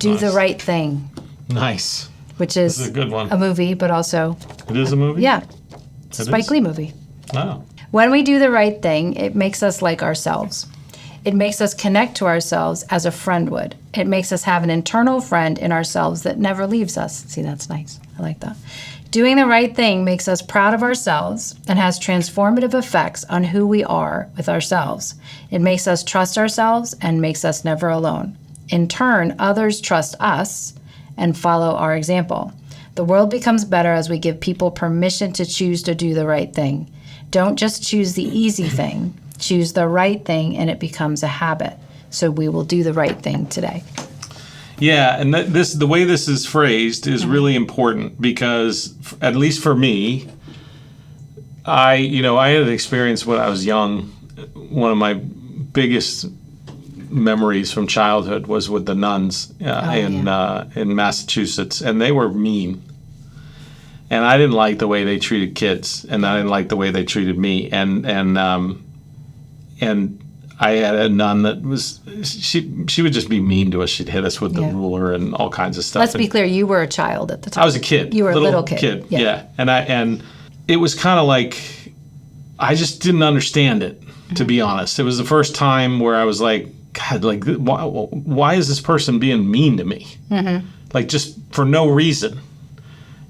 Do the Right Thing. Nice. Which is a good one. A movie, but also... It is a movie? Yeah. It's a Spike Lee movie. Oh. When we do the right thing, it makes us like ourselves. It makes us connect to ourselves as a friend would. It makes us have an internal friend in ourselves that never leaves us. See, that's nice. I like that. Doing the right thing makes us proud of ourselves and has transformative effects on who we are with ourselves. It makes us trust ourselves and makes us never alone. In turn, others trust us and follow our example. The world becomes better as we give people permission to choose to do the right thing. Don't just choose the easy thing. Choose the right thing, and it becomes a habit. So we will do the right thing today. Yeah, and the way this is phrased is really important because, at least for me, I had an experience when I was young. One of my biggest memories from childhood was with the nuns in Massachusetts, and they were mean. And I didn't like the way they treated kids, and I didn't like the way they treated me. And I had a nun that was she would just be mean to us. She'd hit us with the ruler and all kinds of stuff. Let's be clear, you were a child at the time. I was a kid. You were a little kid. Yeah. And it was kind of like I just didn't understand it, to be honest. It was the first time where I was like, God, like why is this person being mean to me? Mm-hmm. Like just for no reason.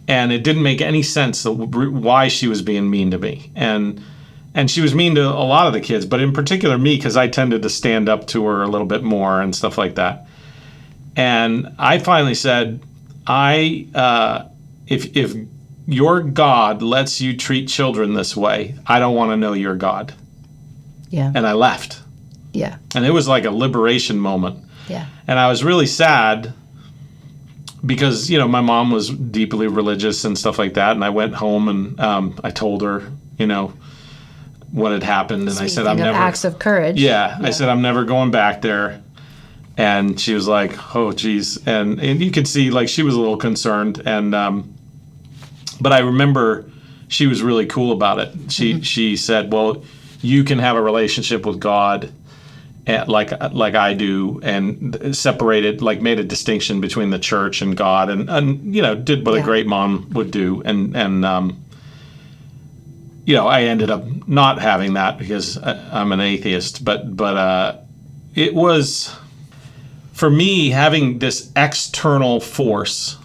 And it didn't make any sense why she was being mean to me. And she was mean to a lot of the kids, but in particular me, because I tended to stand up to her a little bit more and stuff like that. And I finally said, if your God lets you treat children this way, I don't want to know your God. Yeah. And I left. Yeah. And it was like a liberation moment. Yeah. And I was really sad because, my mom was deeply religious and stuff like that. And I went home and I told her, what had happened. And I said, I'm never... acts of courage. Yeah. I said, I'm never going back there. And she was like, oh, geez. And you could see, like, she was a little concerned. And but I remember she was really cool about it. She said, well, you can have a relationship with God like I do, and separated, like made a distinction between the church and God, and did what a great mom would do. And I ended up not having that because I'm an atheist. But it was, for me, having this external force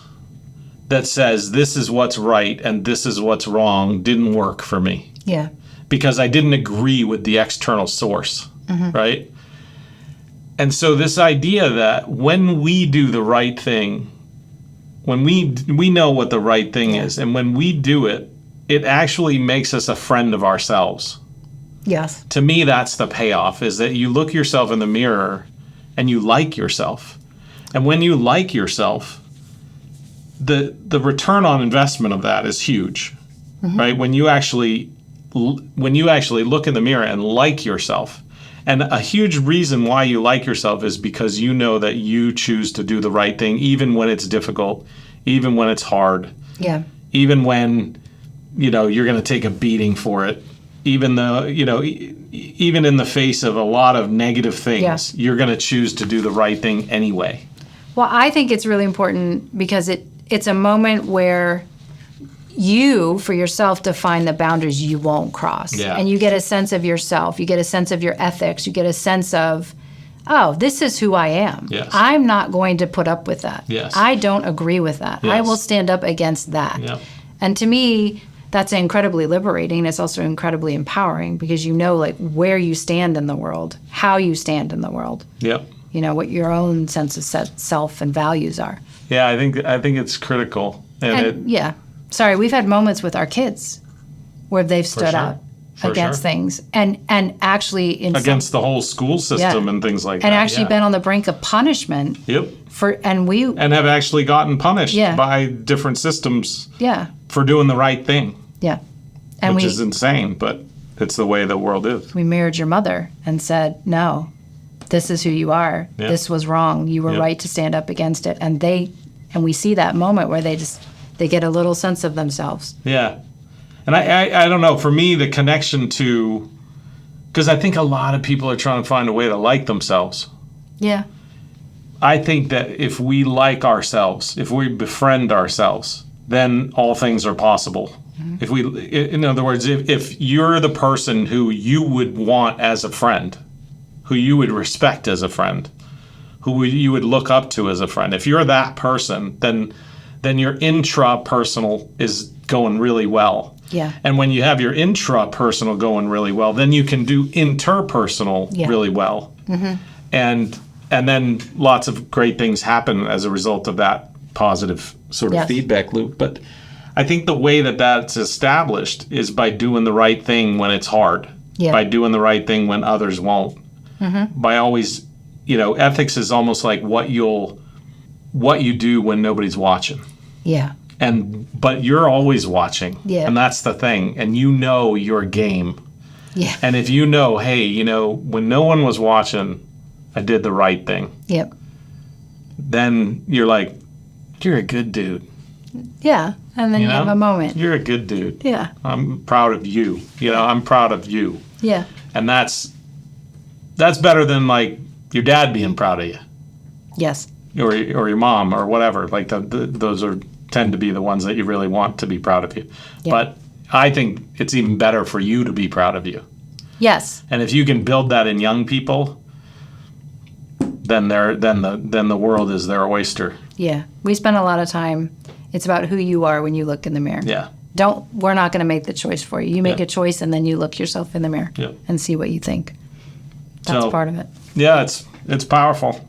that says this is what's right and this is what's wrong didn't work for me. Yeah. Because I didn't agree with the external source, right? And so this idea that when we do the right thing, when we know what the right thing is, and when we do it, it actually makes us a friend of ourselves. Yes. To me, that's the payoff, is that you look yourself in the mirror and you like yourself. And when you like yourself, the return on investment of that is huge, right? When you actually look in the mirror and like yourself. And a huge reason why you like yourself is because you know that you choose to do the right thing, even when it's difficult, even when it's hard. Yeah. Even when, you're going to take a beating for it, even though, even in the face of a lot of negative things, you're going to choose to do the right thing anyway. Well, I think it's really important because it's a moment where you, for yourself, define the boundaries you won't cross. Yeah. And you get a sense of yourself. You get a sense of your ethics. You get a sense of, oh, this is who I am. Yes. I'm not going to put up with that. Yes. I don't agree with that. Yes. I will stand up against that. Yep. And to me, that's incredibly liberating. It's also incredibly empowering because like where you stand in the world, how you stand in the world. Yep. What your own sense of self and values are. Yeah, I think it's critical. Sorry, we've had moments with our kids where they've stood out against things and actually against the whole school system and things like that. And actually been on the brink of punishment. Yep. And have actually gotten punished by different systems. Yeah. For doing the right thing. Yeah. And which is insane, but it's the way the world is. We mirrored your mother and said, no, this is who you are. Yep. This was wrong. You were right to stand up against it. And we see that moment where they get a little sense of themselves. Yeah. And I don't know, for me, the connection to, because I think a lot of people are trying to find a way to like themselves. Yeah. I think that if we like ourselves, if we befriend ourselves, then all things are possible. If we, in other words, if you're the person who you would want as a friend, who you would respect as a friend, who you would look up to as a friend, if you're that person, then your intrapersonal is going really well. Yeah. And when you have your intrapersonal going really well, then you can do interpersonal really well. And then lots of great things happen as a result of that positive sort of feedback loop. But I think the way that that's established is by doing the right thing when it's hard, by doing the right thing when others won't, by always, ethics is almost like what you do when nobody's watching. Yeah. But you're always watching. Yeah. And that's the thing. And your game. Yeah. And if hey, when no one was watching, I did the right thing. Yep. Then you're like, you're a good dude. Yeah. And then you have a moment. You're a good dude. Yeah. I'm proud of you. I'm proud of you. Yeah. And that's better than like your dad being proud of you. Yes. Or your mom or whatever. Like those tend to be the ones that you really want to be proud of you. Yeah. But I think it's even better for you to be proud of you. Yes. And if you can build that in young people, then the world is their oyster. Yeah. We spend a lot of time. It's about who you are when you look in the mirror. Yeah. We're not going to make the choice for you. You make a choice and then you look yourself in the mirror and see what you think. That's part of it. Yeah, it's powerful.